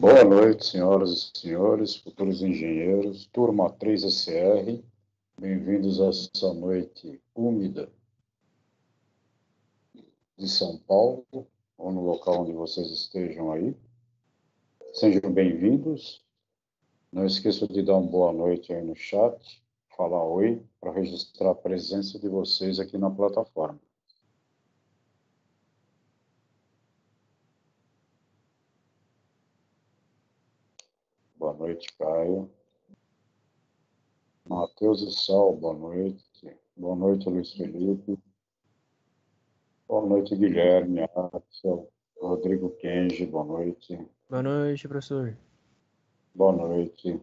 Boa noite, senhoras e senhores, futuros engenheiros, turma 3SR, bem-vindos a essa noite úmida de São Paulo, ou no local onde vocês estejam aí. Sejam bem-vindos. Não esqueça de dar uma boa noite aí no chat, falar oi, para registrar a presença de vocês aqui na plataforma. Boa noite, Caio. Matheus e Sal, boa noite. Boa noite, Luiz Felipe. Boa noite, Guilherme, Axel, Rodrigo Kenji, boa noite. Boa noite, professor. Boa noite.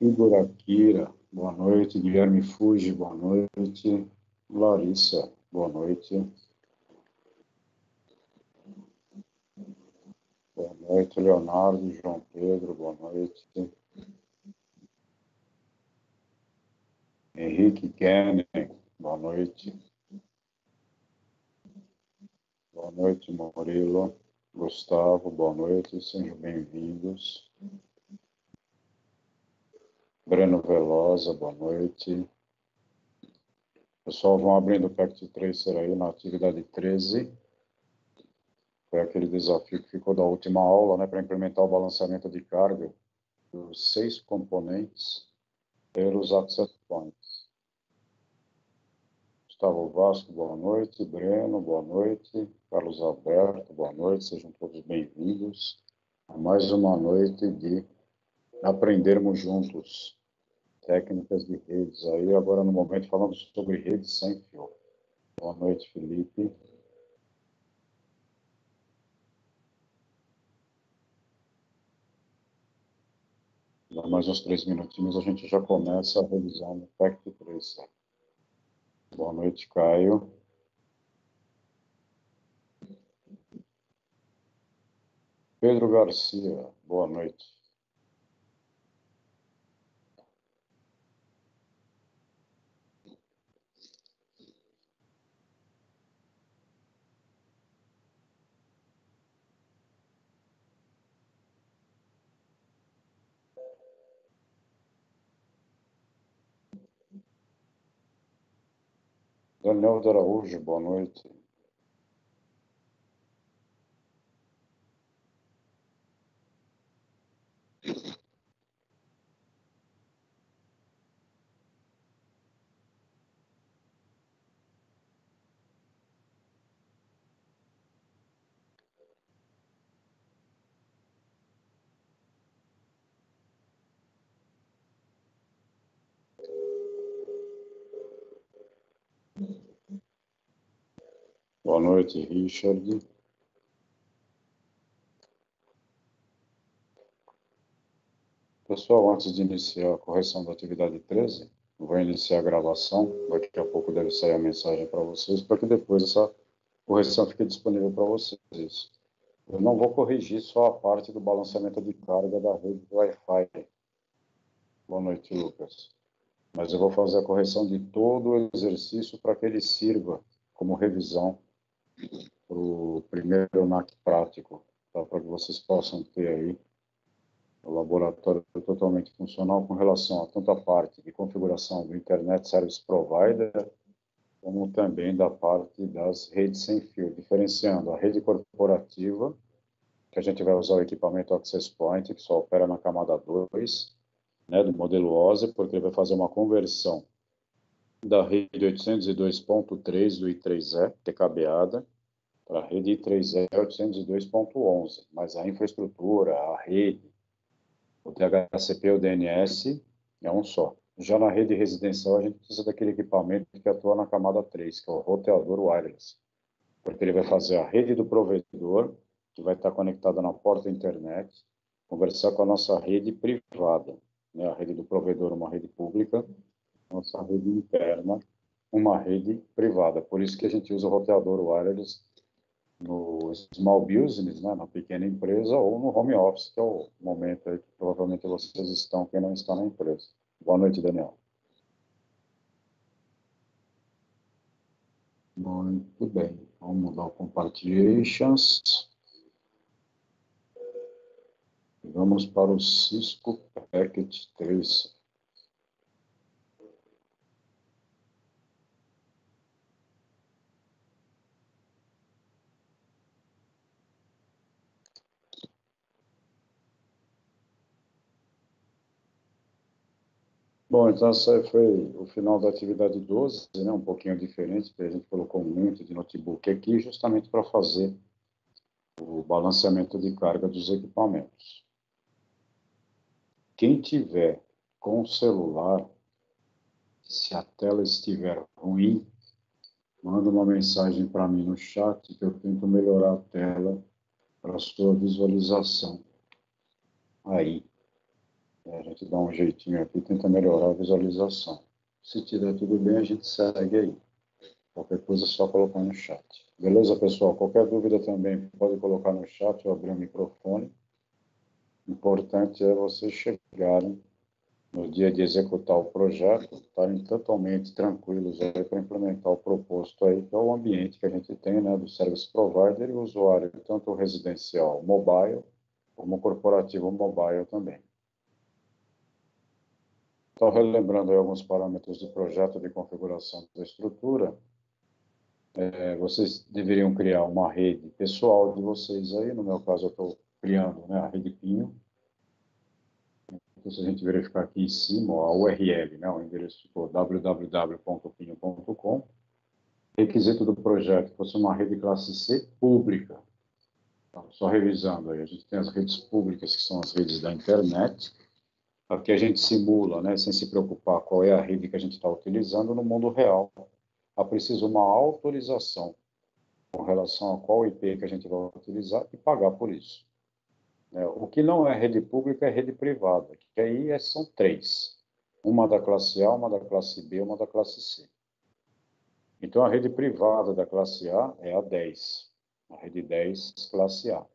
Igor Akira, boa noite. Guilherme Fuji, boa noite. Larissa, boa noite. Boa noite, Leonardo, João Pedro, boa noite. Henrique Kenner, boa noite. Boa noite, Murilo. Gustavo, boa noite, sejam bem-vindos. Breno Velosa, boa noite. Pessoal, vão abrindo o Pact Tracer aí na atividade 13. Foi aquele desafio que ficou da última aula, né, para implementar o balanceamento de carga dos 6 componentes pelos access points. Gustavo Vasco, boa noite. Breno, boa noite. Carlos Alberto, boa noite. Sejam todos bem-vindos a mais uma noite de aprendermos juntos técnicas de redes. Aí, agora no momento, falando sobre redes sem fio. Boa noite, Felipe. Dá mais uns 3 minutinhos, a gente já começa a revisão no Pact Tracer. Boa noite, Caio. Pedro Garcia, boa noite. Daniel de Araújo, boa noite. Boa noite, Richard. Pessoal, antes de iniciar a correção da atividade 13, eu vou iniciar a gravação. Daqui a pouco deve sair a mensagem para vocês, para que depois essa correção fique disponível para vocês. Eu não vou corrigir só a parte do balanceamento de carga da rede Wi-Fi. Boa noite, Lucas. Mas eu vou fazer a correção de todo o exercício para que ele sirva como revisão para o primeiro NAC prático, tá? Para que vocês possam ter aí o laboratório totalmente funcional com relação a tanto a parte de configuração do Internet Service Provider, como também da parte das redes sem fio, diferenciando a rede corporativa, que a gente vai usar o equipamento Access Point, que só opera na camada 2, né, do modelo OSE, porque ele vai fazer uma conversão da rede 802.3 do I3E, que é cabeada, para a rede I3E 802.11, mas a infraestrutura, a rede, o DHCP e o DNS é um só. Já na rede residencial, a gente precisa daquele equipamento que atua na camada 3, que é o roteador wireless, porque ele vai fazer a rede do provedor, que vai estar conectada na porta internet, conversar com a nossa rede privada, né? A rede do provedor, uma rede pública, nossa rede interna, uma rede privada. Por isso que a gente usa o roteador wireless no small business, né, na pequena empresa, ou no home office, que é o momento aí que provavelmente vocês estão, quem não está na empresa. Boa noite, Daniel. Muito bem. Vamos mudar o Compartilhations. Vamos para o Cisco Packet Tracer. Bom, então esse foi o final da atividade 12, né? Um pouquinho diferente, porque a gente colocou muito de notebook aqui, justamente para fazer o balanceamento de carga dos equipamentos. Quem tiver com o celular, se a tela estiver ruim, manda uma mensagem para mim no chat que eu tento melhorar a tela para a sua visualização. Aí, a gente dá um jeitinho aqui e tenta melhorar a visualização. Se tiver tudo bem, a gente segue aí. Qualquer coisa é só colocar no chat. Beleza, pessoal? Qualquer dúvida também pode colocar no chat ou abrir o microfone. O importante é vocês chegarem no dia de executar o projeto, estarem totalmente tranquilos aí para implementar o proposto aí, que é o ambiente que a gente tem, né, do Service Provider e o usuário, tanto residencial mobile, como corporativo mobile também. Então, relembrando aí alguns parâmetros de projeto de configuração da estrutura, vocês deveriam criar uma rede pessoal de vocês aí, no meu caso eu estou criando, né, a rede Pinho. Então, se a gente verificar aqui em cima, ó, a URL, né, o endereço ficou www.pinho.com. Requisito do projeto fosse uma rede classe C pública. Então, só revisando aí, a gente tem as redes públicas, que são as redes da internet. Aqui a gente simula, né, sem se preocupar qual é a rede que a gente está utilizando no mundo real. É preciso uma autorização com relação a qual IP que a gente vai utilizar e pagar por isso. O que não é rede pública é rede privada, que aí são três. Uma da classe A, uma da classe B, uma da classe C. Então, a rede privada da classe A é a 10, a rede 10, classe A.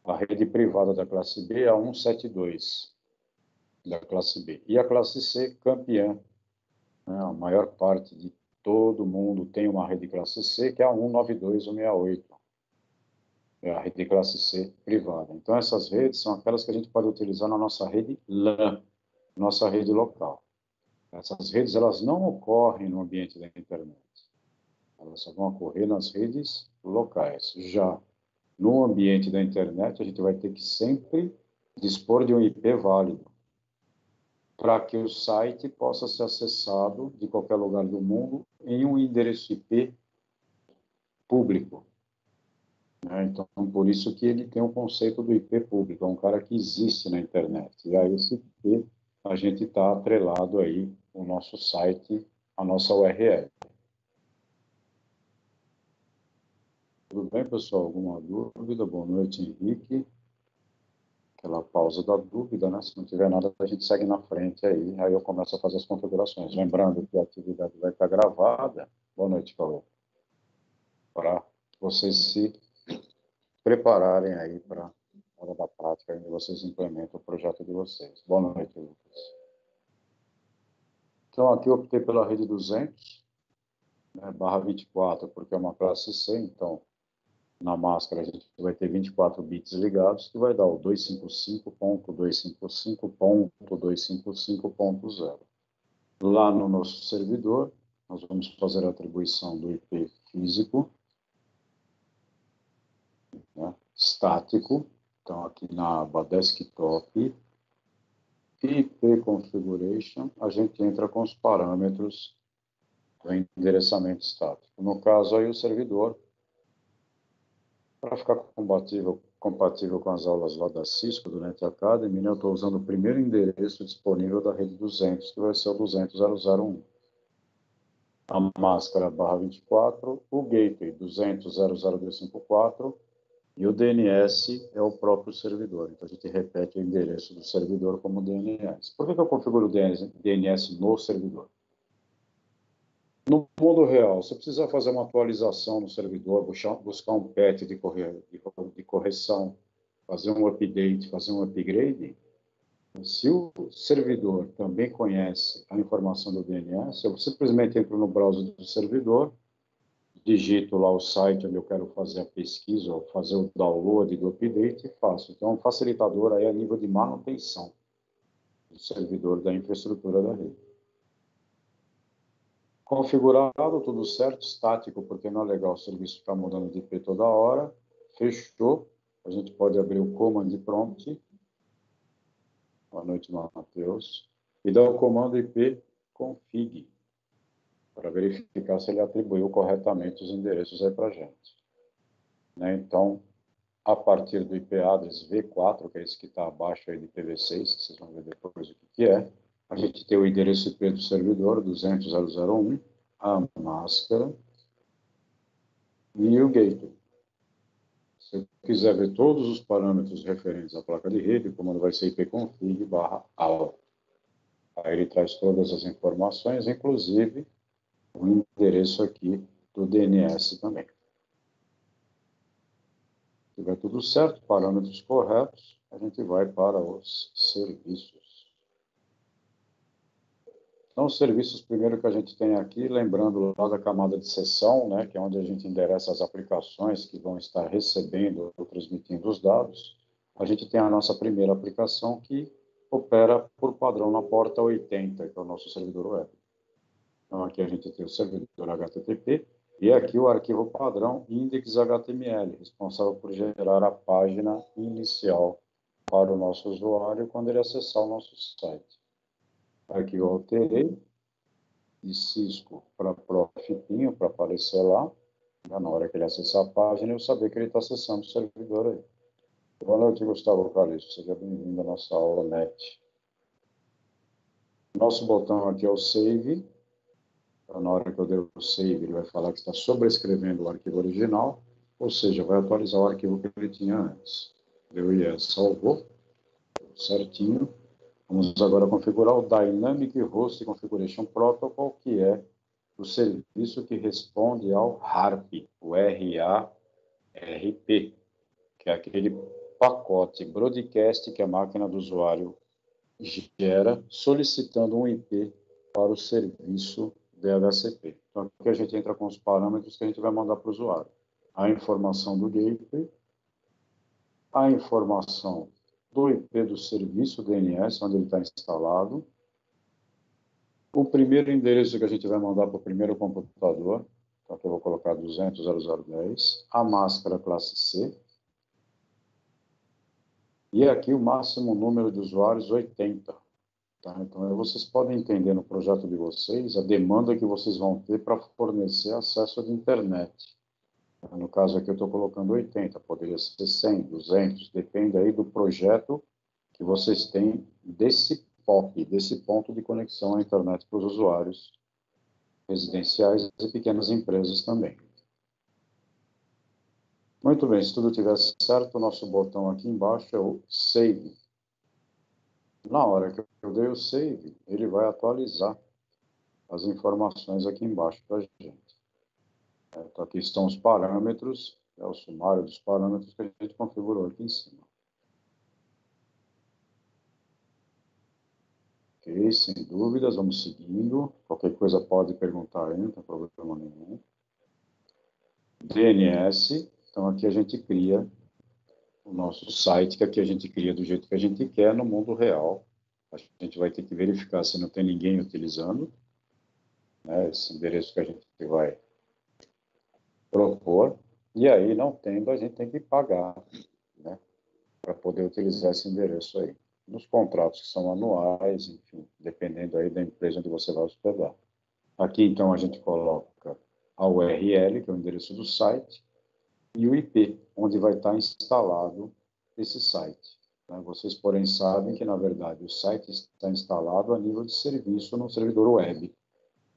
A rede privada da classe B é a 172, da classe B. E a classe C, campeã. Né? A maior parte de todo mundo tem uma rede classe C, que é a 192.168. É a rede classe C privada. Então, essas redes são aquelas que a gente pode utilizar na nossa rede LAN, nossa rede local. Essas redes, elas não ocorrem no ambiente da internet. Elas só vão ocorrer nas redes locais. Já no ambiente da internet, a gente vai ter que sempre dispor de um IP válido para que o site possa ser acessado de qualquer lugar do mundo em um endereço IP público. Então, por isso que ele tem o conceito do IP público, é um cara que existe na internet. E aí, esse IP, a gente está atrelado aí o nosso site, a nossa URL. Tudo bem, pessoal? Alguma dúvida? Boa noite, Henrique. Aquela pausa da dúvida, né? Se não tiver nada, a gente segue na frente aí eu começo a fazer as configurações. Lembrando que a atividade vai estar gravada. Boa noite, Paulo. Para vocês se prepararem aí para a hora da prática, onde vocês implementam o projeto de vocês. Boa noite, Lucas. Então, aqui eu optei pela rede 200, né, barra 24, porque é uma classe C, então, na máscara a gente vai ter 24 bits ligados, que vai dar o 255.255.255.0. Lá no nosso servidor, nós vamos fazer a atribuição do IP físico, né, estático. Então, aqui na aba Desktop, IP Configuration, a gente entra com os parâmetros do endereçamento estático. No caso, aí o servidor, para ficar compatível com as aulas lá da Cisco, do Net Academy, né, eu estou usando o primeiro endereço disponível da rede 200, que vai ser o 200.001. A máscara barra 24, o gateway 200.00254 e o DNS é o próprio servidor. Então, a gente repete o endereço do servidor como DNS. Por que eu configuro o DNS no servidor? No mundo real, se precisar fazer uma atualização no servidor, buscar um patch de correção, fazer um update, fazer um upgrade, se o servidor também conhece a informação do DNS, eu simplesmente entro no browser do servidor, digito lá o site onde eu quero fazer a pesquisa, ou fazer o download do update e faço. Então, um facilitador aí a nível de manutenção do servidor da infraestrutura da rede. Configurado, tudo certo, estático, porque não é legal o serviço ficar mudando de IP toda hora. Fechou. A gente pode abrir o command prompt. Boa noite, Matheus. E dar o comando IP config, para verificar se ele atribuiu corretamente os endereços aí para a gente. Né? Então, a partir do IP address V4, que é esse que está abaixo aí de IPv6, que vocês vão ver depois o que é, a gente tem o endereço IP do servidor, 200.0.0.1, a máscara e o gateway. Se eu quiser ver todos os parâmetros referentes à placa de rede, o comando vai ser ipconfig/all. Aí ele traz todas as informações, inclusive o endereço aqui do DNS também. Se tiver tudo certo, parâmetros corretos, a gente vai para os serviços. Então, os serviços, primeiro que a gente tem aqui, lembrando lá da camada de sessão, né, que é onde a gente endereça as aplicações que vão estar recebendo ou transmitindo os dados, a gente tem a nossa primeira aplicação que opera por padrão na porta 80, que é o nosso servidor web. Então, aqui a gente tem o servidor HTTP e aqui o arquivo padrão index.html, responsável por gerar a página inicial para o nosso usuário quando ele acessar o nosso site. Aqui eu alterei de Cisco para Profipinho, para aparecer lá. Na hora que ele acessar a página, eu saber que ele está acessando o servidor aí. Boa noite, Gustavo Calixto. Seja bem-vindo à nossa aula NET. Nosso botão aqui é o Save. Então, na hora que eu der o Save, ele vai falar que está sobrescrevendo o arquivo original, ou seja, vai atualizar o arquivo que ele tinha antes. Deu Yes, salvou. Certinho. Vamos agora configurar o Dynamic Host Configuration Protocol, que é o serviço que responde ao RARP, o RARP, que é aquele pacote broadcast que a máquina do usuário gera, solicitando um IP para o serviço DHCP. Então, aqui a gente entra com os parâmetros que a gente vai mandar para o usuário. A informação do gateway, a informação do IP do serviço DNS, onde ele está instalado, o primeiro endereço que a gente vai mandar para o primeiro computador, então aqui eu vou colocar 200.0.0.10, a máscara classe C, e aqui o máximo número de usuários, 80. Tá? Então, vocês podem entender no projeto de vocês a demanda que vocês vão ter para fornecer acesso de internet. No caso aqui eu estou colocando 80, poderia ser 100, 200, depende aí do projeto que vocês têm desse POP, desse ponto de conexão à internet para os usuários residenciais e pequenas empresas também. Muito bem, se tudo estiver certo, o nosso botão aqui embaixo é o Save. Na hora que eu dei o Save, ele vai atualizar as informações aqui embaixo para a gente. Então, aqui estão os parâmetros, é o sumário dos parâmetros que a gente configurou aqui em cima. Ok, sem dúvidas, vamos seguindo. Qualquer coisa pode perguntar aí, não tem problema nenhum. DNS, então aqui a gente cria o nosso site, que aqui a gente cria do jeito que a gente quer no mundo real. A gente vai ter que verificar se não tem ninguém utilizando, né, esse endereço que a gente vai propor, e aí, não tendo, a gente tem que pagar, né, para poder utilizar esse endereço aí. Nos contratos que são anuais, enfim, dependendo aí da empresa onde você vai hospedar. Aqui, então, a gente coloca a URL, que é o endereço do site, e o IP, onde vai estar instalado esse site. Vocês, porém, sabem que, na verdade, o site está instalado a nível de serviço no servidor web,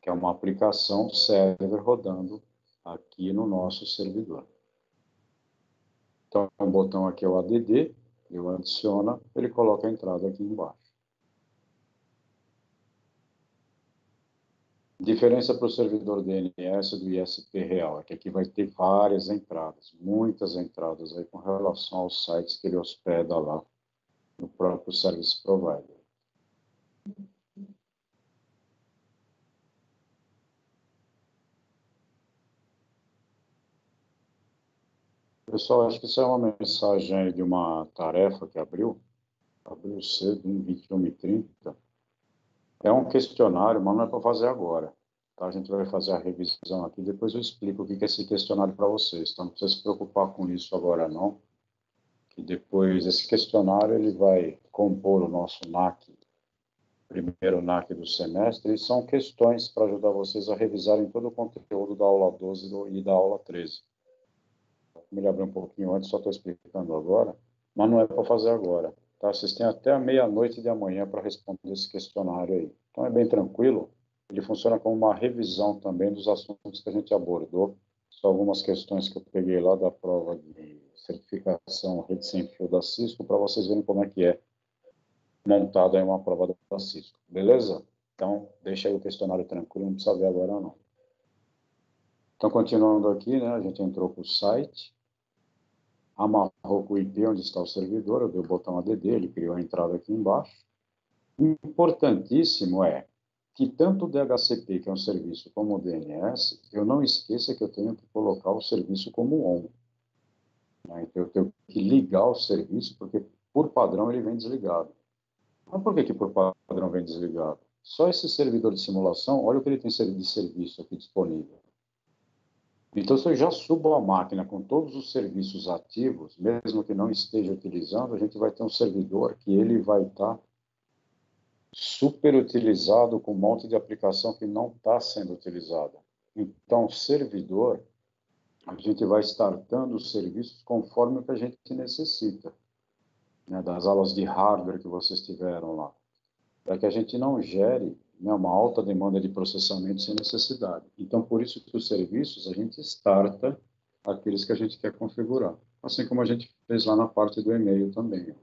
que é uma aplicação server rodando aqui no nosso servidor. Então, o botão aqui é o ADD, eu adiciono, ele coloca a entrada aqui embaixo. Diferença para o servidor DNS do ISP real é que aqui vai ter várias entradas, muitas entradas aí com relação aos sites que ele hospeda lá no próprio service provider. Pessoal, acho que isso é uma mensagem aí de uma tarefa que abriu cedo, em 21h30. É um questionário, mas não é para fazer agora. Tá? A gente vai fazer a revisão aqui, depois eu explico o que é esse questionário para vocês. Então, não precisa se preocupar com isso agora, não. Que depois, esse questionário, ele vai compor o nosso NAC, primeiro NAC do semestre, e são questões para ajudar vocês a revisarem todo o conteúdo da aula 12 e da aula 13. Me abrir um pouquinho antes, só estou explicando agora, mas não é para fazer agora. Tá? Vocês têm até a meia-noite de amanhã para responder esse questionário aí. Então é bem tranquilo, ele funciona como uma revisão também dos assuntos que a gente abordou. São algumas questões que eu peguei lá da prova de certificação rede sem fio da Cisco, para vocês verem como é que é montada aí uma prova da Cisco. Beleza? Então, deixa aí o questionário tranquilo, não precisa ver agora não. Então, continuando aqui, né, a gente entrou para o site, amarrou com o IP onde está o servidor, eu dei o botão ADD, ele criou a entrada aqui embaixo. Importantíssimo é que tanto o DHCP, que é um serviço, como o DNS, eu não esqueça que eu tenho que colocar o serviço como on. Né? Então, eu tenho que ligar o serviço, porque por padrão ele vem desligado. Mas por que por padrão vem desligado? Só esse servidor de simulação, olha o que ele tem de serviço aqui disponível. Então, se eu já subo a máquina com todos os serviços ativos, mesmo que não esteja utilizando, a gente vai ter um servidor que ele vai estar super utilizado com um monte de aplicação que não está sendo utilizada. Então, servidor, a gente vai startando os serviços conforme o que a gente necessita, né, das aulas de hardware que vocês tiveram lá, para que a gente não gere, né, uma alta demanda de processamento sem necessidade. Então, por isso que os serviços, a gente starta aqueles que a gente quer configurar. Assim como a gente fez lá na parte do e-mail também.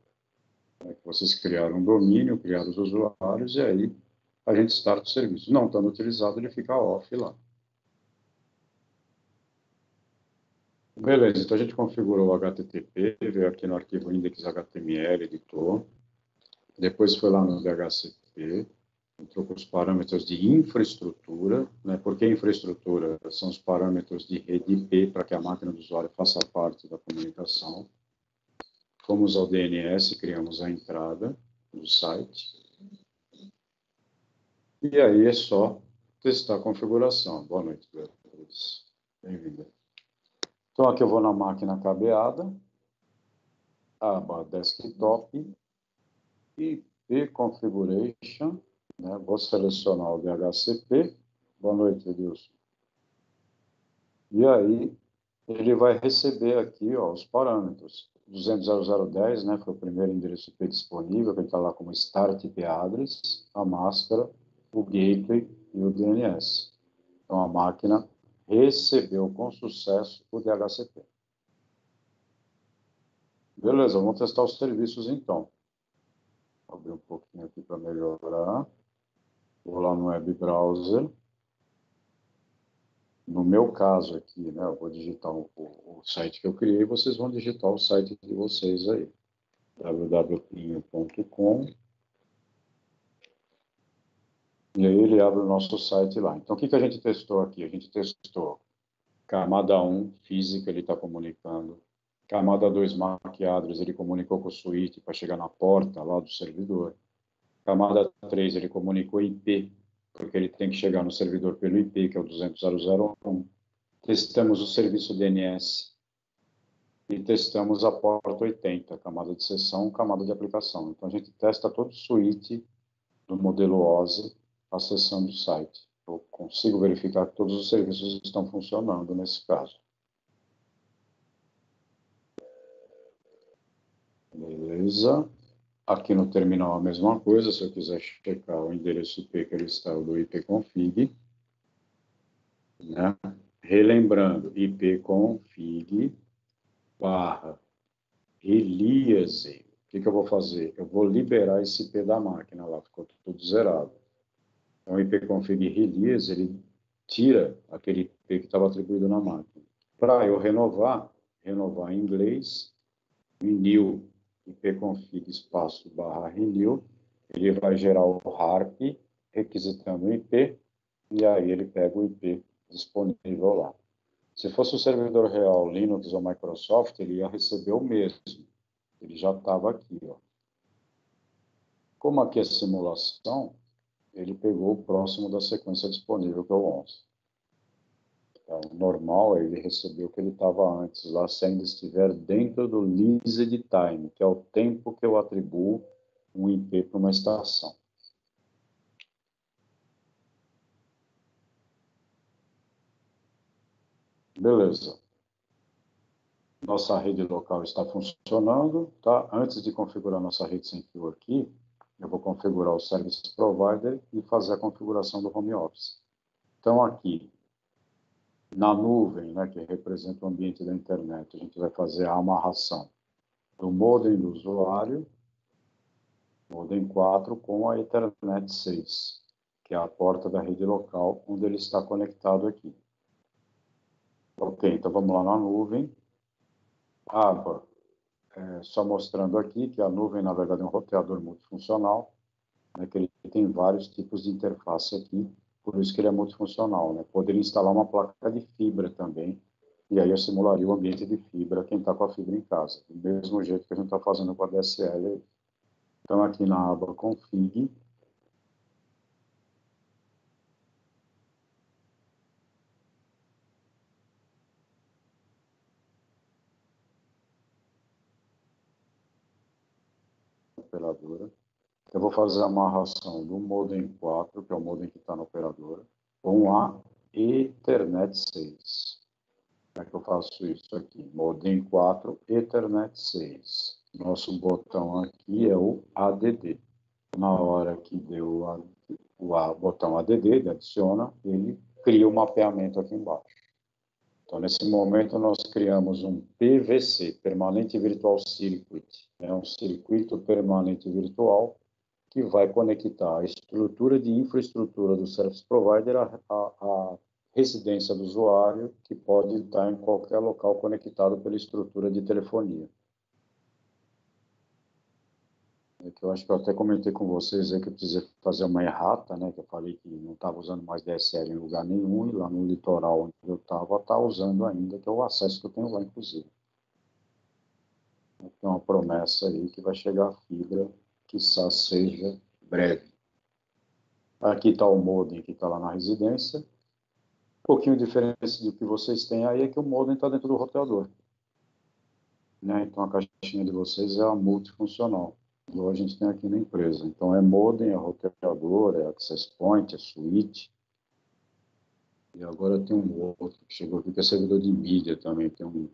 Né, vocês criaram um domínio, criaram os usuários, e aí a gente starta o serviço. Não estando utilizado, ele fica off lá. Beleza, então a gente configurou o HTTP, veio aqui no arquivo index.html, editou. Depois foi lá no DHCP, entrou com os parâmetros de infraestrutura, né? Por que infraestrutura? São os parâmetros de rede IP para que a máquina do usuário faça parte da comunicação. Fomos ao DNS, criamos a entrada do site. E aí é só testar a configuração. Boa noite, Beatriz. Bem-vinda. Então, aqui eu vou na máquina cabeada, aba desktop, IP configuration, né? Vou selecionar o DHCP. Boa noite, Edilson. E aí, ele vai receber aqui, ó, os parâmetros. 200.0.10, né, foi o primeiro endereço IP disponível, que está lá como Start IP Address, a máscara, o Gateway e o DNS. Então, a máquina recebeu com sucesso o DHCP. Beleza, vamos testar os serviços então. Vou abrir um pouquinho aqui para melhorar. Vou lá no web browser. No meu caso aqui, né, eu vou digitar o site que eu criei, vocês vão digitar o site de vocês aí. www.pinho.com. E aí ele abre o nosso site lá. Então, o que a gente testou aqui? A gente testou camada 1, física, ele está comunicando. Camada 2, MAC address, ele comunicou com o switch para chegar na porta lá do servidor. Camada 3, ele comunicou IP, porque ele tem que chegar no servidor pelo IP, que é o 200.0.0.1. Testamos o serviço DNS e testamos a porta 80, camada de sessão, camada de aplicação. Então, a gente testa todo o switch do modelo OSI acessando o site. Eu consigo verificar que todos os serviços estão funcionando nesse caso. Beleza. Aqui no terminal a mesma coisa, se eu quiser checar o endereço IP que ele está, o do ipconfig, né? Relembrando, ipconfig barra release. O que eu vou fazer? Eu vou liberar esse IP da máquina lá, ficou tudo zerado. Então, o ipconfig release, ele tira aquele IP que estava atribuído na máquina. Para eu renovar em inglês, renew ipconfig espaço barra renew, ele vai gerar o harp, requisitando o IP, e aí ele pega o IP disponível lá. Se fosse o servidor real, Linux ou Microsoft, ele ia receber o mesmo. Ele já estava aqui, ó. Como aqui é simulação, ele pegou o próximo da sequência disponível, que é o 11. Então, o normal é ele receber o que ele estava antes, lá se ainda estiver dentro do leased time, que é o tempo que eu atribuo um IP para uma estação. Beleza. Nossa rede local está funcionando, tá? Antes de configurar nossa rede sem fio aqui, eu vou configurar o Service Provider e fazer a configuração do Home Office. Então, aqui, na nuvem, né, que representa o ambiente da internet, a gente vai fazer a amarração do modem do usuário, modem 4, com a Ethernet 6, que é a porta da rede local, onde ele está conectado aqui. Ok, então vamos lá na nuvem. Aba, só mostrando aqui que a nuvem, na verdade, é um roteador multifuncional, né, que ele tem vários tipos de interface aqui, por isso que ele é multifuncional, né? Poderia instalar uma placa de fibra também, e aí eu simularia o ambiente de fibra, quem está com a fibra em casa, do mesmo jeito que a gente está fazendo com a DSL. Então, aqui na aba Config, operadora, eu vou fazer a amarração do modem 4, que é o modem que está na operadora, com a Ethernet 6. Como é que eu faço isso aqui? Modem 4, Ethernet 6. Nosso botão aqui é o ADD. Na hora que deu o botão ADD, ele adiciona, ele cria o mapeamento aqui embaixo. Então, nesse momento, nós criamos um PVC, Permanente Virtual Circuit. É um circuito permanente virtual que vai conectar a estrutura de infraestrutura do Service Provider à residência do usuário, que pode estar em qualquer local conectado pela estrutura de telefonia. Que eu acho que eu até comentei com vocês aí que eu precisei fazer uma errata, né? Que eu falei que não estava usando mais DSL em lugar nenhum, e lá no litoral onde eu estava, está usando ainda, que é o acesso que eu tenho lá, inclusive. Tem uma promessa aí que vai chegar a fibra, quizá seja breve. Aqui está o modem que está lá na residência. Um pouquinho diferente do que vocês têm aí é que o modem está dentro do roteador. Né? Então a caixinha de vocês é a multifuncional, igual a gente tem aqui na empresa. Então é modem, é roteador, é access point, é switch. E agora tem um outro que chegou aqui que é servidor de mídia também, tem um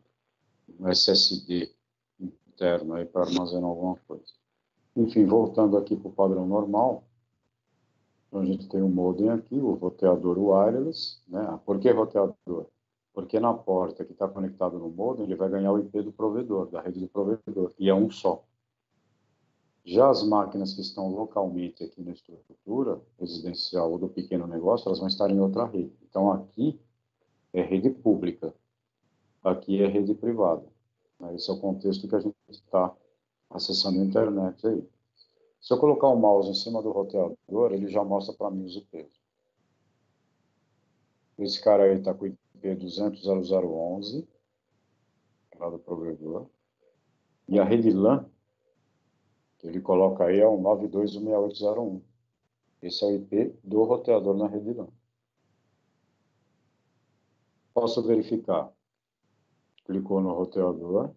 SSD interno aí para armazenar alguma coisa. Enfim, voltando aqui para o padrão normal, então a gente tem um modem aqui, o roteador wireless, né? Por que roteador? Porque na porta que está conectado no modem, ele vai ganhar o IP do provedor, da rede do provedor, e é um só. Já as máquinas que estão localmente aqui na estrutura residencial ou do pequeno negócio, elas vão estar em outra rede. Então, aqui é rede pública, aqui é rede privada. Esse é o contexto que a gente está acessando a internet aí. Se eu colocar o mouse em cima do roteador, ele já mostra para mim os IPs. Esse cara aí está com o IP 200.0.0.11, lá do provedor. E a rede LAN, que ele coloca aí, é o 92.168.0.1. Esse é o IP do roteador na rede LAN. Posso verificar. Clicou no roteador,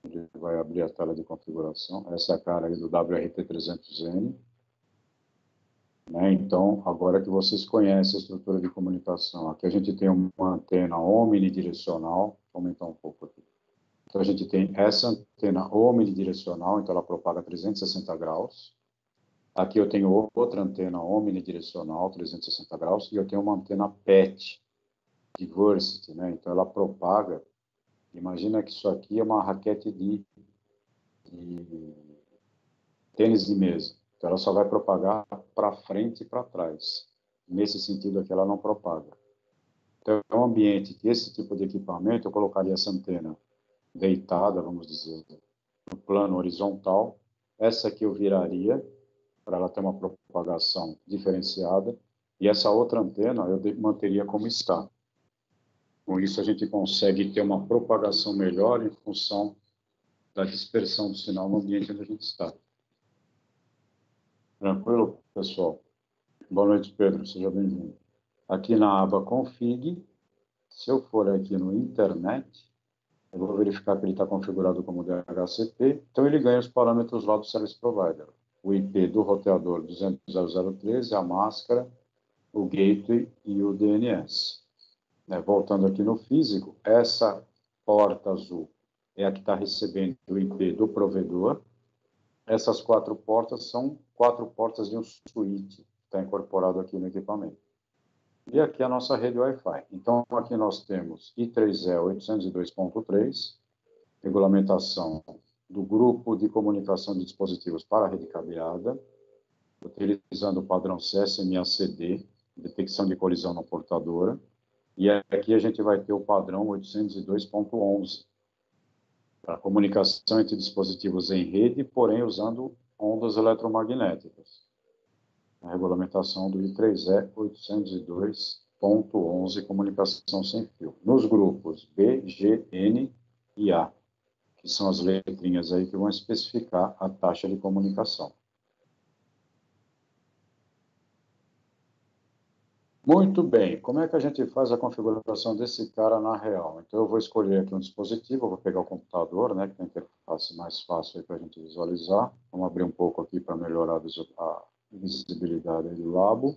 ele vai abrir a tela de configuração. Essa é a cara aí do WRT300N. Né? Então, agora que vocês conhecem a estrutura de comunicação, aqui a gente tem uma antena omnidirecional. Vou aumentar um pouco aqui. Então, a gente tem essa antena omnidirecional, então ela propaga 360 graus. Aqui eu tenho outra antena omnidirecional, 360 graus, e eu tenho uma antena PET, Diversity, né? Então ela propaga. Imagina que isso aqui é uma raquete de tênis de mesa. Então ela só vai propagar para frente e para trás. Nesse sentido aqui ela não propaga. Então é um ambiente que esse tipo de equipamento, eu colocaria essa antena deitada, vamos dizer, no plano horizontal. Essa aqui eu viraria para ela ter uma propagação diferenciada. E essa outra antena eu manteria como está. Com isso, a gente consegue ter uma propagação melhor em função da dispersão do sinal no ambiente onde a gente está. Tranquilo, pessoal? Boa noite, Pedro. Seja bem-vindo. Aqui na aba Config, se eu for aqui no Internet, eu vou verificar que ele está configurado como DHCP, então ele ganha os parâmetros lá do Service Provider. O IP do roteador 200.0.0.13, a máscara, o gateway e o DNS. Voltando aqui no físico, essa porta azul é a que está recebendo o IP do provedor. Essas 4 portas são 4 portas de um switch que está incorporado aqui no equipamento. E aqui a nossa rede Wi-Fi. Então, aqui nós temos I3E 802.3, regulamentação do grupo de comunicação de dispositivos para a rede cabeada, utilizando o padrão CSMA-CD, detecção de colisão na portadora. E aqui a gente vai ter o padrão 802.11, para comunicação entre dispositivos em rede, porém usando ondas eletromagnéticas. A regulamentação do I3E 802.11, comunicação sem fio. Nos grupos B, G, N e A, que são as letrinhas aí que vão especificar a taxa de comunicação. Muito bem, como é que a gente faz a configuração desse cara na real? Então, eu vou escolher aqui um dispositivo, eu vou pegar o computador, né, que tem a interface mais fácil para a gente visualizar. Vamos abrir um pouco aqui para melhorar a visibilidade do labo.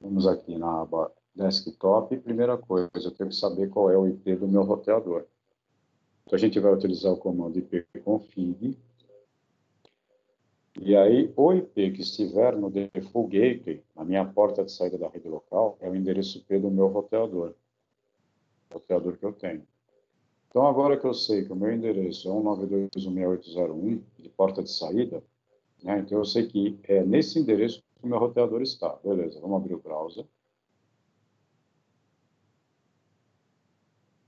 Vamos aqui na aba Desktop. Primeira coisa, eu tenho que saber qual é o IP do meu roteador. Então, a gente vai utilizar o comando ipconfig. E aí, o IP que estiver no default gateway, na minha porta de saída da rede local, é o endereço IP do meu roteador que eu tenho. Então, agora que eu sei que o meu endereço é 192.168.0.1, de porta de saída, né, então eu sei que é nesse endereço que o meu roteador está. Beleza, vamos abrir o browser.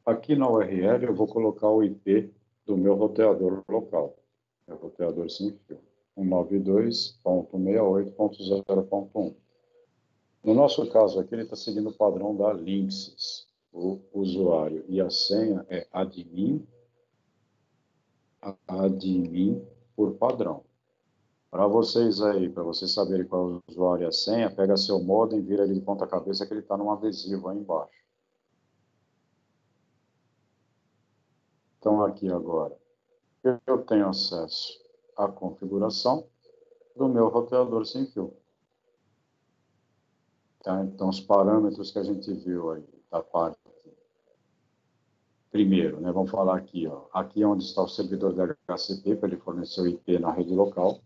Aqui na URL eu vou colocar o IP do meu roteador local, meu roteador sem fio. 192.168.0.1. No nosso caso aqui, ele está seguindo o padrão da Linksys. O usuário e a senha é admin por padrão. Para vocês aí, para vocês saberem qual é o usuário e a senha, pega seu modem, vira ele de ponta cabeça que ele está num adesivo aí embaixo. Então aqui agora, eu tenho acesso à configuração do meu roteador sem fio. Tá? Então, os parâmetros que a gente viu aí, da parte, primeiro, né, vamos falar aqui, ó, aqui é onde está o servidor da HCP, para ele fornecer o IP na rede local.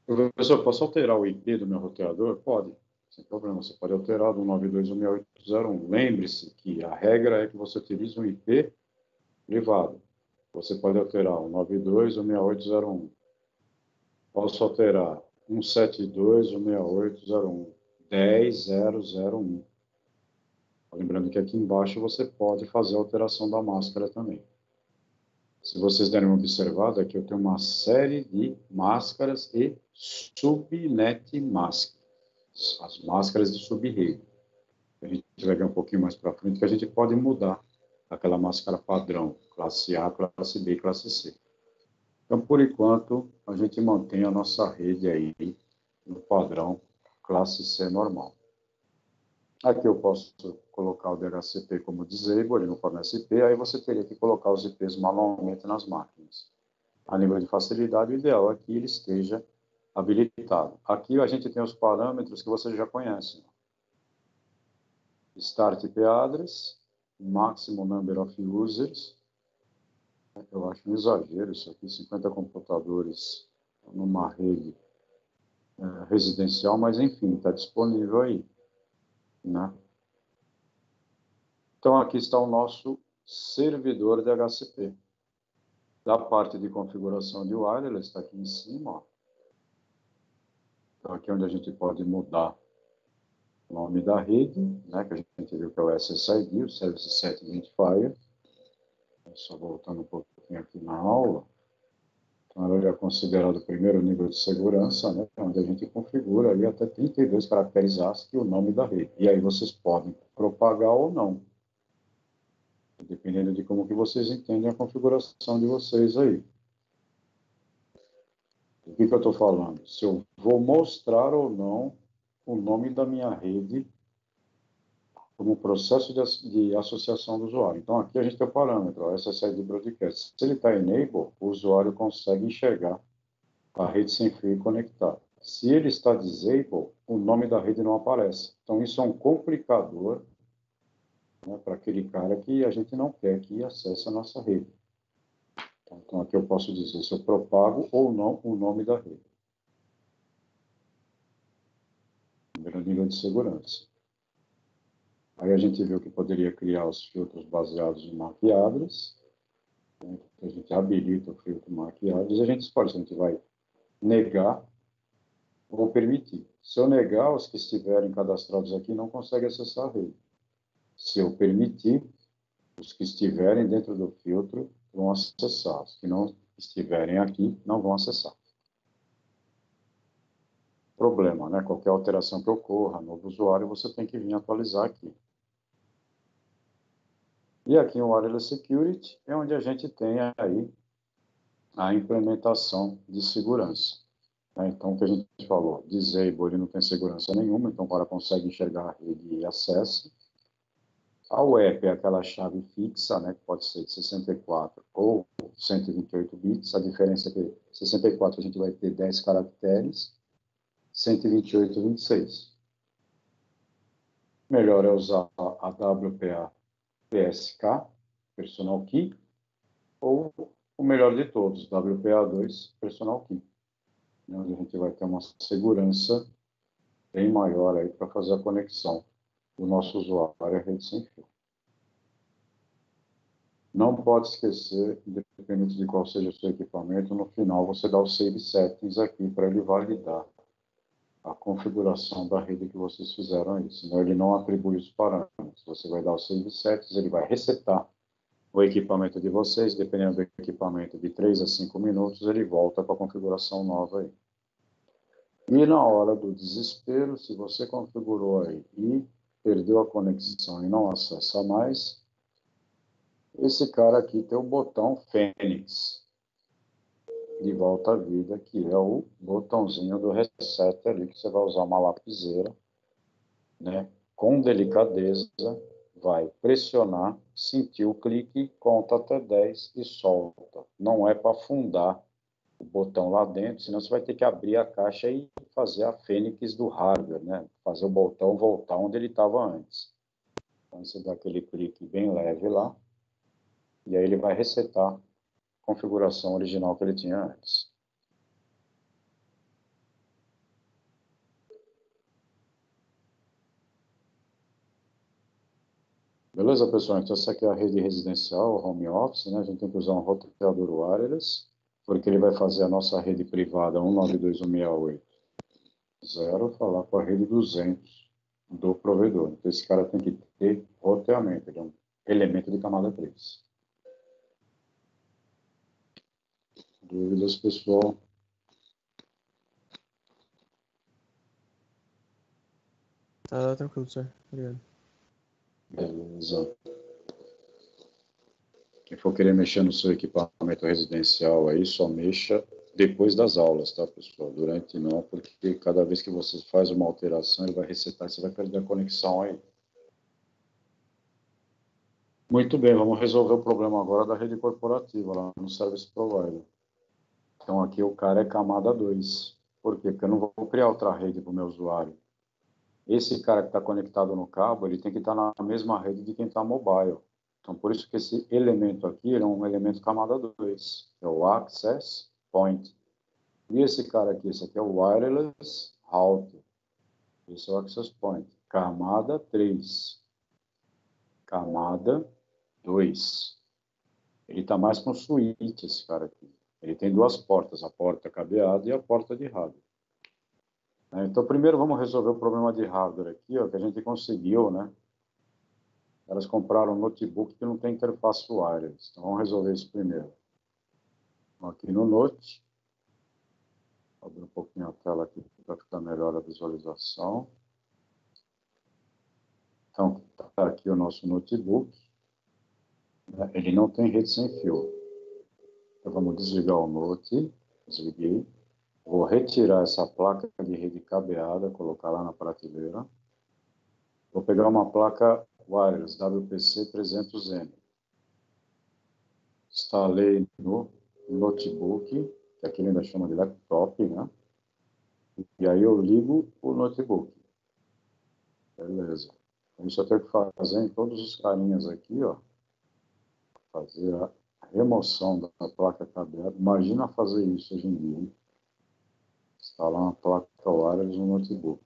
Professor, posso alterar o IP do meu roteador? Pode, sem problema, você pode alterar do 192.168.0.1. Lembre-se que a regra é que você utilize um IP privado. Você pode alterar o 192.168.0.1. Posso alterar 172.168.0.1, 10.0.0.1. Lembrando que aqui embaixo você pode fazer a alteração da máscara também. Se vocês derem uma observada, aqui eu tenho uma série de máscaras e subnet máscaras. As máscaras de sub-rede. A gente vai ver um pouquinho mais para frente que a gente pode mudar aquela máscara padrão, classe A, classe B e classe C. Então, por enquanto, a gente mantém a nossa rede aí no padrão classe C normal. Aqui eu posso colocar o DHCP como disable, ele não fornece IP, aí você teria que colocar os IPs manualmente nas máquinas. A nível de facilidade, o ideal é que ele esteja habilitado. Aqui a gente tem os parâmetros que vocês já conhecem. Start IP address, maximum number of users. Eu acho um exagero isso aqui, 50 computadores numa rede residencial, mas enfim, está disponível aí. Né? Então, aqui está o nosso servidor de HCP. Da parte de configuração de wireless, está aqui em cima. Ó. Então, aqui é onde a gente pode mudar o nome da rede, né, que a gente viu que é o SSID, o Service Set Identifier. Só voltando um pouquinho aqui na aula. Então, ele é considerado o primeiro nível de segurança, né, onde a gente configura ali até 32 caracteres ASCII o nome da rede. E aí vocês podem propagar ou não, dependendo de como que vocês entendem a configuração de vocês aí. O que eu estou falando? Se eu vou mostrar ou não o nome da minha rede como processo de associação do usuário. Então, aqui a gente tem o parâmetro, o SSID Broadcast. Se ele está enable, o usuário consegue enxergar a rede sem fio conectada. Se ele está disable, o nome da rede não aparece. Então, isso é um complicador, né, para aquele cara que a gente não quer que acesse a nossa rede. Então, aqui eu posso dizer se eu propago ou não o nome da rede. Primeiro nível de segurança. Aí a gente viu que poderia criar os filtros baseados em MAC address, né? A gente habilita o filtro MAC address e a gente escolhe se a gente vai negar ou permitir. Se eu negar, os que estiverem cadastrados aqui não conseguem acessar a rede. Se eu permitir, os que estiverem dentro do filtro vão acessar. Os que não estiverem aqui não vão acessar. Problema, né? Qualquer alteração que ocorra, novo usuário, você tem que vir atualizar aqui. E aqui no Wireless Security é onde a gente tem aí a implementação de segurança. Então, o que a gente falou, disable, ele não tem segurança nenhuma, então o cara consegue enxergar a rede e acessa. A web é aquela chave fixa, né, que pode ser de 64 ou 128 bits. A diferença é que 64 a gente vai ter 10 caracteres, 128, 26. Melhor é usar a WPA PSK, Personal Key, ou o melhor de todos, WPA2, Personal Key, onde a gente vai ter uma segurança bem maior aí para fazer a conexão do nosso usuário à rede sem fio. Não pode esquecer, independente de qual seja o seu equipamento, no final você dá o Save Settings aqui para ele validar a configuração da rede que vocês fizeram aí, senão ele não atribui os parâmetros. Você vai dar o Save Settings, ele vai resetar o equipamento de vocês, dependendo do equipamento, de 3 a 5 minutos, ele volta com a configuração nova aí. E na hora do desespero, se você configurou aí e perdeu a conexão e não acessa mais, esse cara aqui tem o botão Fênix de volta à vida, que é o botãozinho do reset ali, que você vai usar uma lapiseira, né? Com delicadeza, vai pressionar, sentir o clique, conta até 10 e solta. Não é para afundar o botão lá dentro, senão você vai ter que abrir a caixa e fazer a fênix do hardware, né? Fazer o botão voltar onde ele estava antes. Então você dá aquele clique bem leve lá, e aí ele vai resetar a configuração original que ele tinha antes. Beleza, pessoal? Então essa aqui é a rede residencial, home office, né? A gente tem que usar um roteador wireless, porque ele vai fazer a nossa rede privada 192.168.0 falar com a rede 200 do provedor. Então, esse cara tem que ter roteamento, ele é um elemento de camada 3. Dúvidas, pessoal? Tá tranquilo, senhor. Obrigado. Beleza. Quem for querer mexer no seu equipamento residencial aí, só mexa depois das aulas, tá, pessoal? Durante não, porque cada vez que você faz uma alteração, ele vai resetar e você vai perder a conexão aí. Muito bem, vamos resolver o problema agora da rede corporativa lá no Service Provider. Então, aqui o cara é camada 2. Por quê? Porque eu não vou criar outra rede para o meu usuário. Esse cara que está conectado no cabo, ele tem que estar na mesma rede de quem está mobile. Então, por isso que esse elemento aqui é um elemento camada 2. É o Access Point. E esse cara aqui, esse aqui é o Wireless Router. Esse é o Access Point. Camada 3. Camada 2. Ele está mais com switch, esse cara aqui. Ele tem duas portas, a porta cabeada e a porta de hardware. Então, primeiro vamos resolver o problema de hardware aqui, ó, que a gente conseguiu, né? Elas compraram um notebook que não tem interface wireless. Então, vamos resolver isso primeiro. Aqui no Note, abrir um pouquinho a tela aqui para ficar melhor a visualização. Então, está aqui o nosso notebook. Ele não tem rede sem fio. Então, vamos desligar o Note. Desliguei. Vou retirar essa placa de rede cabeada, colocar lá na prateleira. Vou pegar uma placa wireless WPC300M. Instalei no notebook, que aqui ele ainda chama de laptop, né? E aí eu ligo o notebook. Beleza. Isso eu tenho que fazer em todos os carinhas aqui, ó. Fazer a remoção da placa cabeada. Imagina fazer isso hoje em dia, hein? Instalar uma placa wireless no notebook.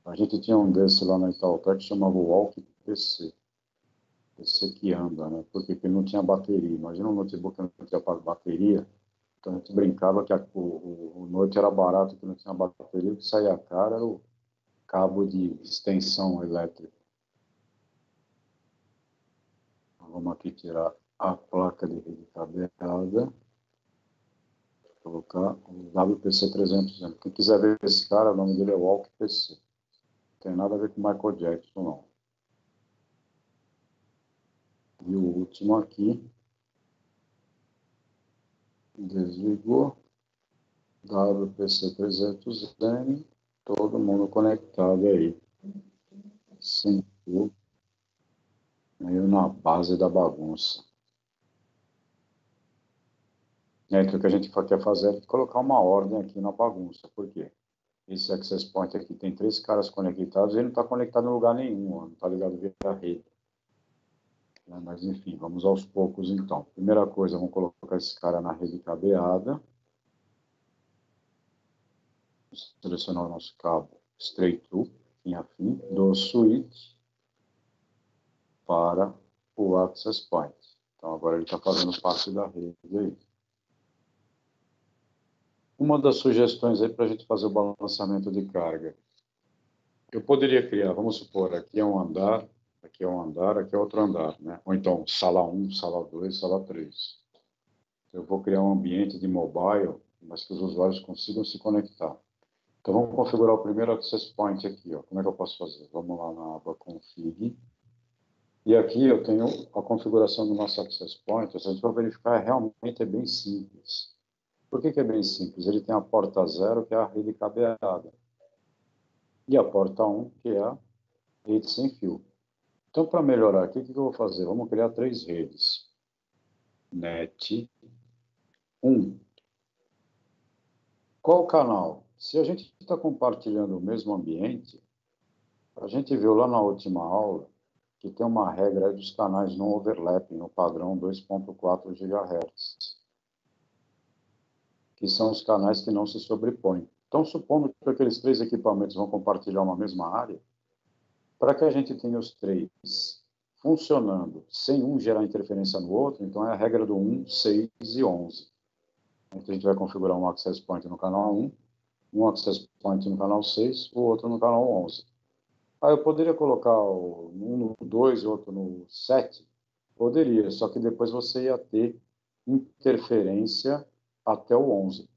A gente tinha um desse lá na Itautec que chamava Walk PC. PC que anda, né? Porque não tinha bateria. Imagina um notebook que não tinha bateria. Então a gente brincava que o Note era barato, que não tinha bateria. O que saía caro era o cabo de extensão elétrica. Vamos aqui tirar a placa de rede cabeada. Colocar o WPC300. Quem quiser ver esse cara, o nome dele é Walk PC. Não tem nada a ver com Michael Jackson, não. E o último aqui. Desligou. WPC300M. Todo mundo conectado aí. Sim, meio na base da bagunça. Então, o que a gente quer fazer é colocar uma ordem aqui na bagunça. Por quê? Esse access point aqui tem 3 caras conectados e ele não está conectado em lugar nenhum, ó, não está ligado via rede. Mas, enfim, vamos aos poucos, então. Primeira coisa, vamos colocar esse cara na rede cabeada. Selecionar o nosso cabo straight through, fim a fim, do switch para o access point. Então, agora ele está fazendo parte da rede aí. Uma das sugestões aí para a gente fazer o balanceamento de carga. Eu poderia criar, vamos supor, aqui é um andar, aqui é um andar, aqui é outro andar, né? Ou então, sala 1, sala 2, sala 3. Eu vou criar um ambiente de mobile, mas que os usuários consigam se conectar. Então, vamos configurar o primeiro access point aqui, ó. Como é que eu posso fazer? Vamos lá na aba config. E aqui eu tenho a configuração do nosso access point. Se a gente for verificar, realmente é bem simples. Por que é bem simples? Ele tem a porta 0, que é a rede cabeada. E a porta 1, que é a rede sem fio. Então, para melhorar aqui, o que eu vou fazer? Vamos criar 3 redes. NET 1. Qual canal? Se a gente está compartilhando o mesmo ambiente, a gente viu lá na última aula que tem uma regra dos canais não overlapping no padrão 2.4 GHz, que são os canais que não se sobrepõem. Então, supondo que aqueles 3 equipamentos vão compartilhar uma mesma área, para que a gente tenha os 3 funcionando sem um gerar interferência no outro, então é a regra do 1, 6 e 11. Então, a gente vai configurar um access point no canal 1, um access point no canal 6, o outro no canal 11. Aí eu poderia colocar um no 2 e outro no 7? Poderia, só que depois você ia ter interferência até o 11.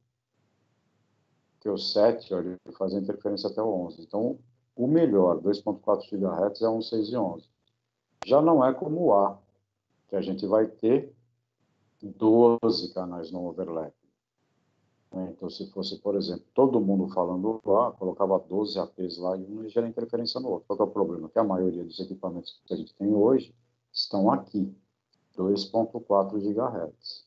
Porque o 7, olha, ele faz a interferência até o 11. Então, o melhor, 2.4 GHz, é 1, 6 e 11. Já não é como o A, que a gente vai ter 12 canais no overlap. Então, se fosse, por exemplo, todo mundo falando A, colocava 12 APs lá e um ia gerar interferência no outro. Qual que é o problema? Que a maioria dos equipamentos que a gente tem hoje estão aqui, 2.4 GHz.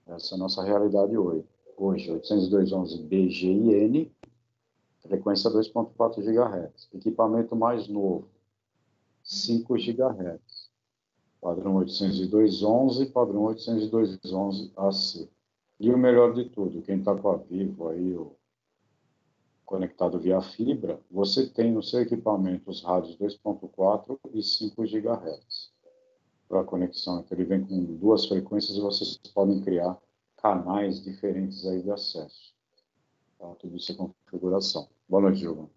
Essa é a nossa realidade hoje. Hoje, 802.11b-GIN, frequência 2.4 GHz. Equipamento mais novo, 5 GHz. Padrão 802.11, padrão 802.11AC. E o melhor de tudo, quem está com a Vivo aí, conectado via fibra, você tem no seu equipamento os rádios 2.4 e 5 GHz para conexão. Então, ele vem com 2 frequências e vocês podem criar canais diferentes aí de acesso. Tá? Tudo isso é configuração. Boa noite, Gilvan.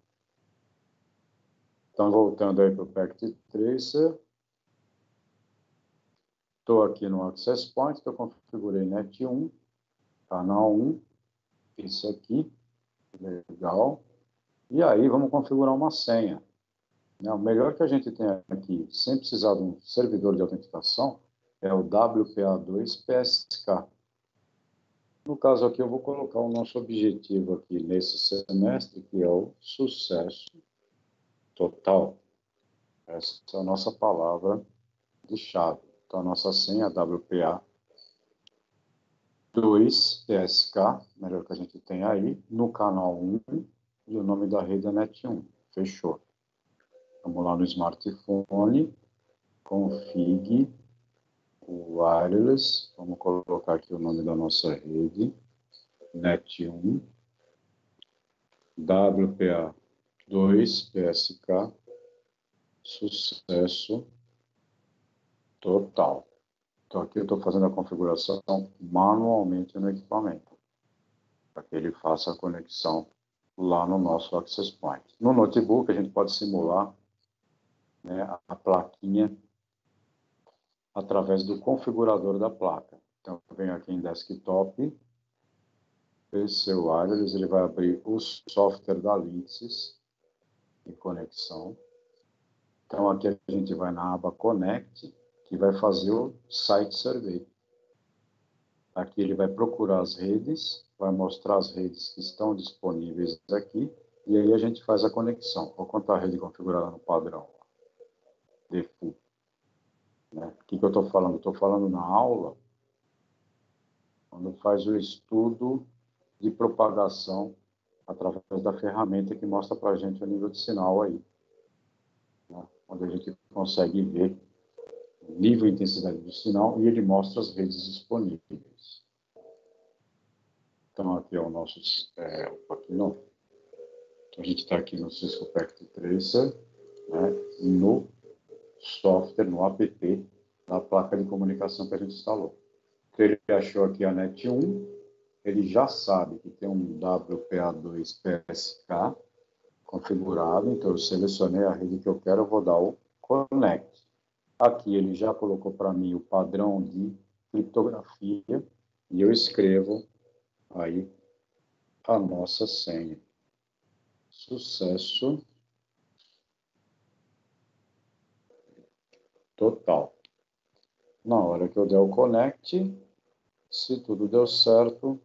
Então, voltando aí para o Packet Tracer. Estou aqui no Access Point, que eu configurei NET 1, canal 1, isso aqui, legal. E aí vamos configurar uma senha. O melhor que a gente tem aqui, sem precisar de um servidor de autenticação, é o WPA2-PSK. No caso aqui, eu vou colocar o nosso objetivo aqui nesse semestre, que é o sucesso total. Essa é a nossa palavra de chave. Então, a nossa senha é WPA2-PSK, melhor que a gente tem aí, no canal 1, e o nome da rede é NET1. Fechou. Vamos lá no smartphone, config, wireless, vamos colocar aqui o nome da nossa rede, NET1, WPA2-PSK, sucesso total. Então aqui eu estou fazendo a configuração manualmente no equipamento, para que ele faça a conexão lá no nosso Access Point. No notebook a gente pode simular, né, a plaquinha através do configurador da placa. Então eu venho aqui em Desktop, PC Wireless, ele vai abrir o software da Linksys de conexão. Então aqui a gente vai na aba Connect, que vai fazer o Site Survey. Aqui ele vai procurar as redes, vai mostrar as redes que estão disponíveis aqui, e aí a gente faz a conexão. Vou contar a rede configurada no padrão. Default. Né? O que eu estou falando? Estou falando na aula, quando faz o estudo de propagação através da ferramenta que mostra para a gente o nível de sinal aí. Né? Onde a gente consegue ver o nível e intensidade do sinal e ele mostra as redes disponíveis. Então, aqui é o nosso... aqui não. Então, a gente está aqui no Cisco Packet Tracer, né, no software, no app da placa de comunicação que a gente instalou. Então, ele achou aqui a NET1, ele já sabe que tem um WPA2-PSK configurado, então eu selecionei a rede que eu quero, eu vou dar o Connect. Aqui ele já colocou para mim o padrão de criptografia e eu escrevo aí a nossa senha. Sucesso total. Na hora que eu der o Connect, se tudo deu certo,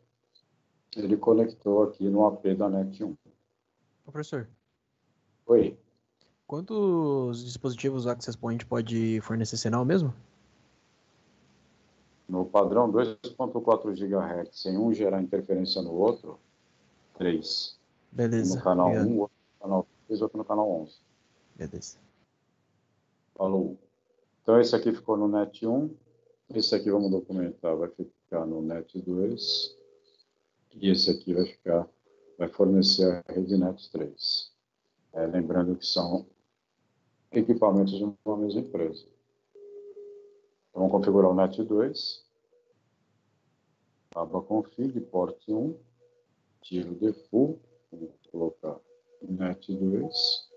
ele conectou aqui no AP da NET1. Ô, professor, Oi. quantos dispositivos o Access Point pode fornecer sinal mesmo? No padrão 2.4 GHz, sem um gerar interferência no outro, 3. Um Beleza, no canal obrigado. 1, outro no canal 3, outro no canal 11. Beleza. Falou. Então, esse aqui ficou no NET1. Esse aqui vamos documentar, vai ficar no NET2. E esse aqui vai fornecer a rede NET3. Lembrando que são equipamentos de uma mesma empresa. Então, vamos configurar o NET2. Aba config, porte 1. Tiro default. Vamos colocar NET2.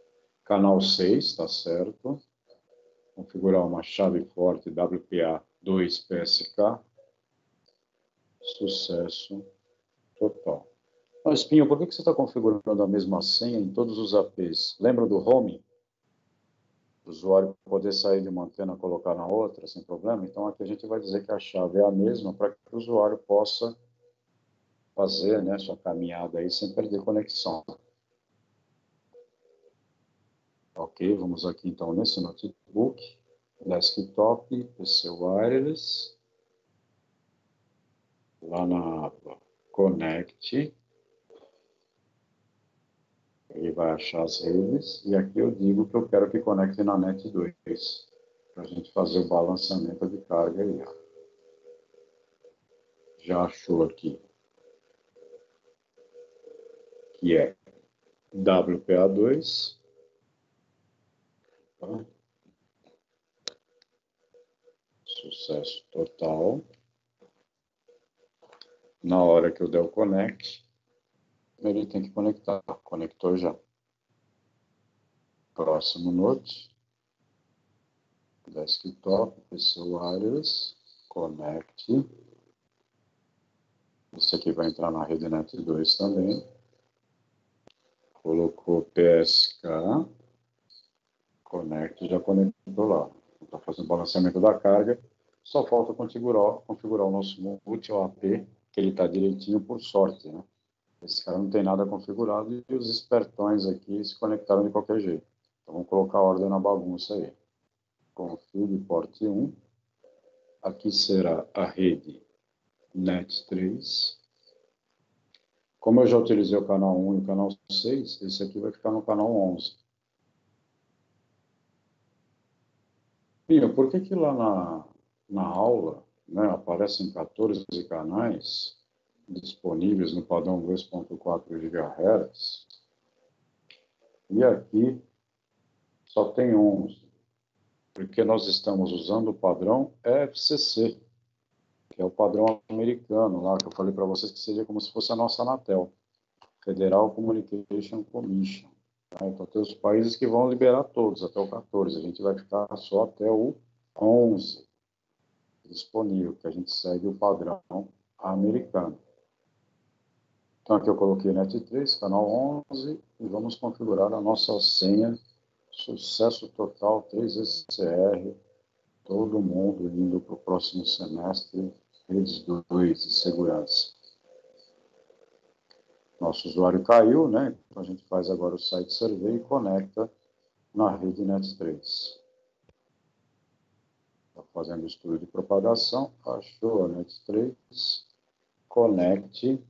Canal 6, está certo. Configurar uma chave forte WPA2-PSK. Sucesso total. Mas, Espinho, por que você está configurando a mesma senha em todos os APs? Lembra do home? O usuário poder sair de uma antena e colocar na outra, sem problema? Então, aqui a gente vai dizer que a chave é a mesma para que o usuário possa fazer, né, sua caminhada aí sem perder conexão. Ok, vamos aqui então nesse notebook, desktop, PC Wireless, lá na aba Connect, ele vai achar as redes, e aqui eu digo que eu quero que conecte na NET2, para a gente fazer o balanceamento de carga aí. Já achou aqui, que é WPA2, tá? Sucesso total. Na hora que eu der o connect, ele tem que conectar. Conectou já. Próximo note. Desktop, PC Wireless, Connect. Esse aqui vai entrar na rede NET 2 também. Colocou PSK, Connect, já conectou lá. Está fazendo o balanceamento da carga. Só falta configurar o nosso multi-OAP, que ele está direitinho por sorte, né? Esse cara não tem nada configurado e os espertões aqui se conectaram de qualquer jeito. Então vamos colocar a ordem na bagunça aí. Config port 1. Aqui será a rede NET 3. Como eu já utilizei o canal 1 e o canal 6, esse aqui vai ficar no canal 11. Pinho, por que lá na aula, né, aparecem 14 canais disponíveis no padrão 2.4 GHz e aqui só tem 11? Porque nós estamos usando o padrão FCC, que é o padrão americano lá, que eu falei para vocês que seria como se fosse a nossa Anatel, Federal Communication Commission. Então, tem os países que vão liberar todos, até o 14. A gente vai ficar só até o 11 disponível, que a gente segue o padrão americano. Então, aqui eu coloquei NET 3, canal 11, e vamos configurar a nossa senha. Sucesso total, 3SCR, todo mundo indo para o próximo semestre, redes 2 de segurança. Nosso usuário caiu, né? Então a gente faz agora o site survey e conecta na rede NET 3. Está fazendo o estudo de propagação, achou a NET 3, conecte,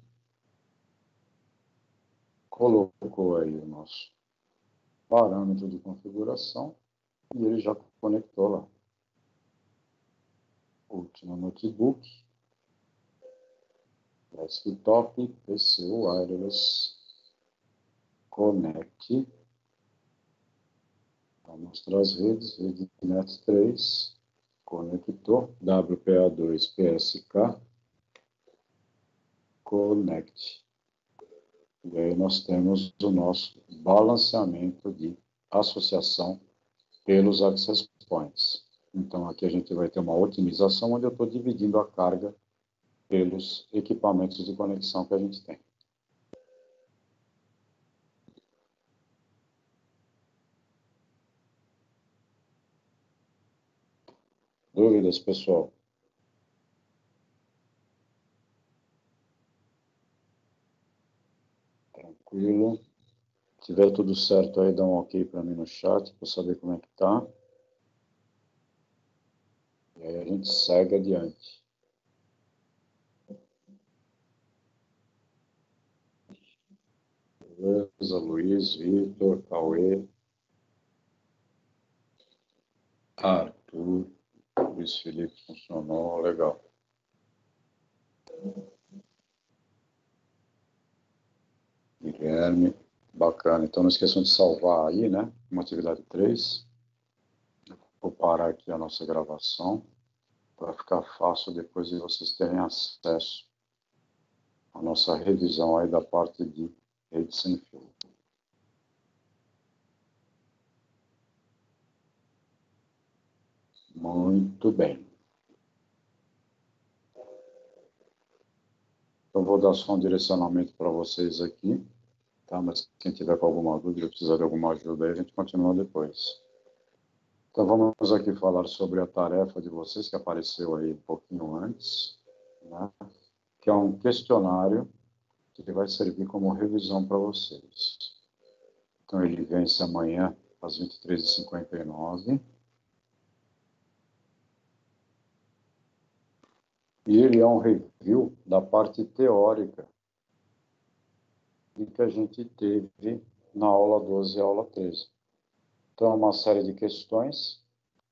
colocou aí o nosso parâmetro de configuração e ele já conectou lá. Último notebook, desktop, PC wireless, conecte. Vou mostrar as redes, rede NET 3, conector, WPA2 PSK, connect. E aí nós temos o nosso balanceamento de associação pelos access points. Então aqui a gente vai ter uma otimização onde eu estou dividindo a carga pelos equipamentos de conexão que a gente tem. Dúvidas, pessoal? Tranquilo. Se tiver tudo certo aí, dá um ok para mim no chat, para saber como é que tá. E aí a gente segue adiante. Beleza, Luiz, Vitor, Cauê, Arthur, Luiz Felipe funcionou, legal. Guilherme, bacana. Então não esqueçam de salvar aí, né? Uma atividade 3. Vou parar aqui a nossa gravação para ficar fácil depois de vocês terem acesso à nossa revisão aí da parte de rede sem fio. Muito bem. Então vou dar só um direcionamento para vocês aqui, tá? Mas quem tiver com alguma dúvida, precisar de alguma ajuda aí, a gente continua depois. Então vamos aqui falar sobre a tarefa de vocês, que apareceu aí um pouquinho antes, né? Que é um questionário que vai servir como revisão para vocês. Então ele vence amanhã às 23h59. E ele é um review da parte teórica que a gente teve na aula 12 e aula 13. Então, é uma série de questões,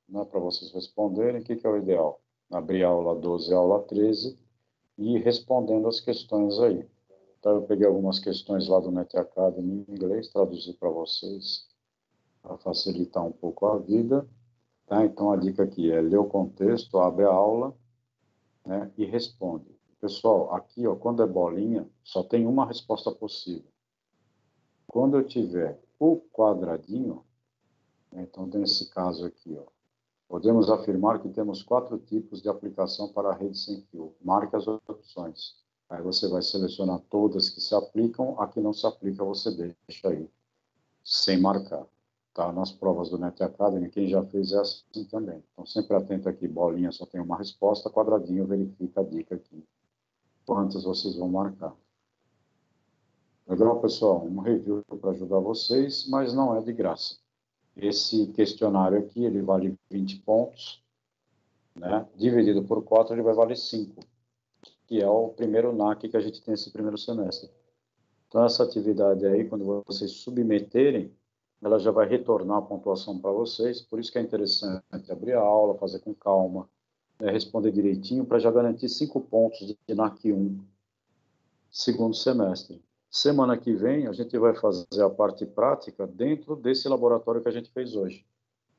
né, para vocês responderem. O que é o ideal? Abrir a aula 12 e a aula 13 e ir respondendo as questões aí. Então, eu peguei algumas questões lá do Net Academy em inglês, traduzi para vocês, para facilitar um pouco a vida. Tá? Então, a dica aqui é ler o contexto, abre a aula, né, e responde. Pessoal, aqui, ó, quando é bolinha, só tem uma resposta possível. Quando eu tiver o quadradinho, né, então, nesse caso aqui, ó, podemos afirmar que temos 4 tipos de aplicação para a rede sem fio. Marque as opções. Aí você vai selecionar todas que se aplicam, a que não se aplica você deixa aí, sem marcar. Tá? Nas provas do Net Academy, quem já fez é assim também. Então, sempre atento aqui, bolinha só tem uma resposta, quadradinho verifica a dica aqui. Quantas vocês vão marcar. Legal, pessoal? Um review para ajudar vocês, mas não é de graça. Esse questionário aqui, ele vale 20 pontos, né? Dividido por 4, ele vai valer 5, que é o primeiro NAC que a gente tem esse primeiro semestre. Então, essa atividade aí, quando vocês submeterem, ela já vai retornar a pontuação para vocês, por isso que é interessante abrir a aula, fazer com calma, responder direitinho, para já garantir 5 pontos de NAC 1, segundo semestre. Semana que vem, a gente vai fazer a parte prática dentro desse laboratório que a gente fez hoje.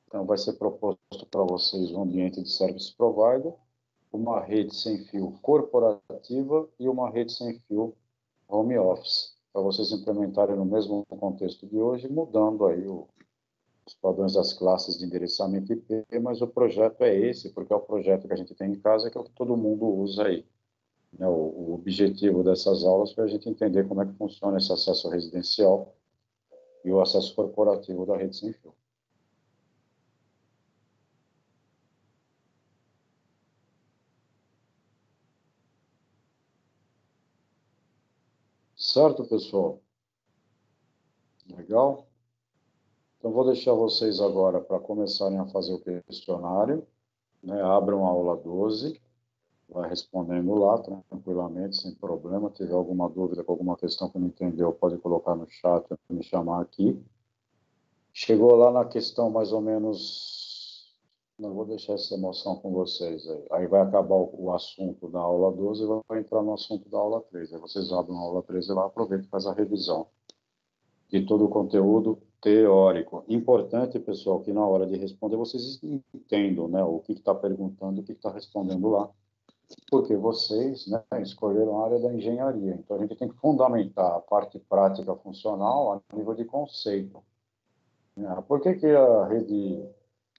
Então, vai ser proposto para vocês um ambiente de service provider, uma rede sem fio corporativa e uma rede sem fio home office, para vocês implementarem no mesmo contexto de hoje, mudando aí os padrões das classes de endereçamento IP, mas o projeto é esse, porque é o projeto que a gente tem em casa, que é o que todo mundo usa aí. Né? O objetivo dessas aulas foi a gente entender como é que funciona esse acesso residencial e o acesso corporativo da rede sem fio. Certo, pessoal? Legal? Então, vou deixar vocês agora para começarem a fazer o questionário. Né? Abram a aula 12, vai respondendo lá tranquilamente, sem problema. Se tiver alguma dúvida com alguma questão que não entendeu, pode colocar no chat ou me chamar aqui. Chegou lá na questão mais ou menos... Não vou deixar essa emoção com vocês aí. Aí vai acabar o assunto da aula 12 e vai entrar no assunto da aula 13. Aí vocês abrem a aula 13 lá, aproveitem e faz a revisão de todo o conteúdo teórico. Importante, pessoal, que na hora de responder vocês entendam, né, o que está perguntando, o que está respondendo lá, porque vocês, né, escolheram a área da engenharia. Então, a gente tem que fundamentar a parte prática funcional a nível de conceito. Por que a rede,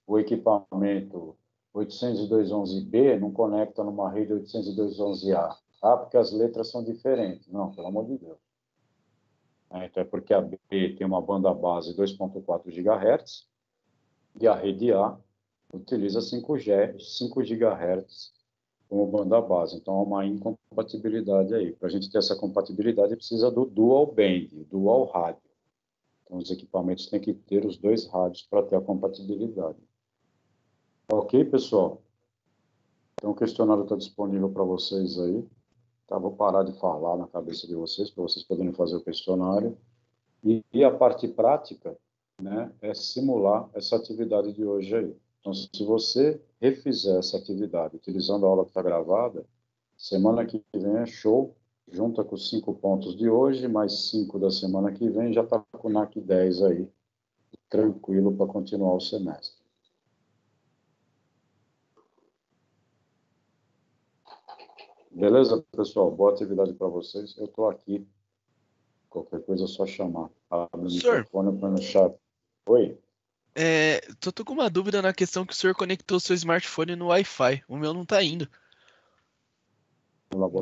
o equipamento 802.11b não conecta numa rede 802.11a? Ah, porque as letras são diferentes. Não, pelo amor de Deus. Então, é porque a B tem uma banda base 2.4 GHz e a rede A utiliza 5G, 5 GHz como banda base. Então, há uma incompatibilidade aí. Para a gente ter essa compatibilidade, precisa do dual band, dual rádio. Então, os equipamentos têm que ter os dois rádios para ter a compatibilidade. Ok, pessoal? Então, o questionário está disponível para vocês aí. Tá? Vou parar de falar na cabeça de vocês, para vocês poderem fazer o questionário. E a parte prática, né, é simular essa atividade de hoje aí. Então, se você refizer essa atividade utilizando a aula que está gravada, semana que vem é show, junta com os 5 pontos de hoje, mais 5 da semana que vem, já está com o NAC 10 aí, tranquilo para continuar o semestre. Beleza, pessoal? Boa atividade para vocês. Eu estou aqui. Qualquer coisa é só chamar. Abre o Senhor, microfone, põe no chat. Oi? tô com uma dúvida na questão que o senhor conectou seu smartphone no Wi-Fi. O meu não tá indo. Vamos lá,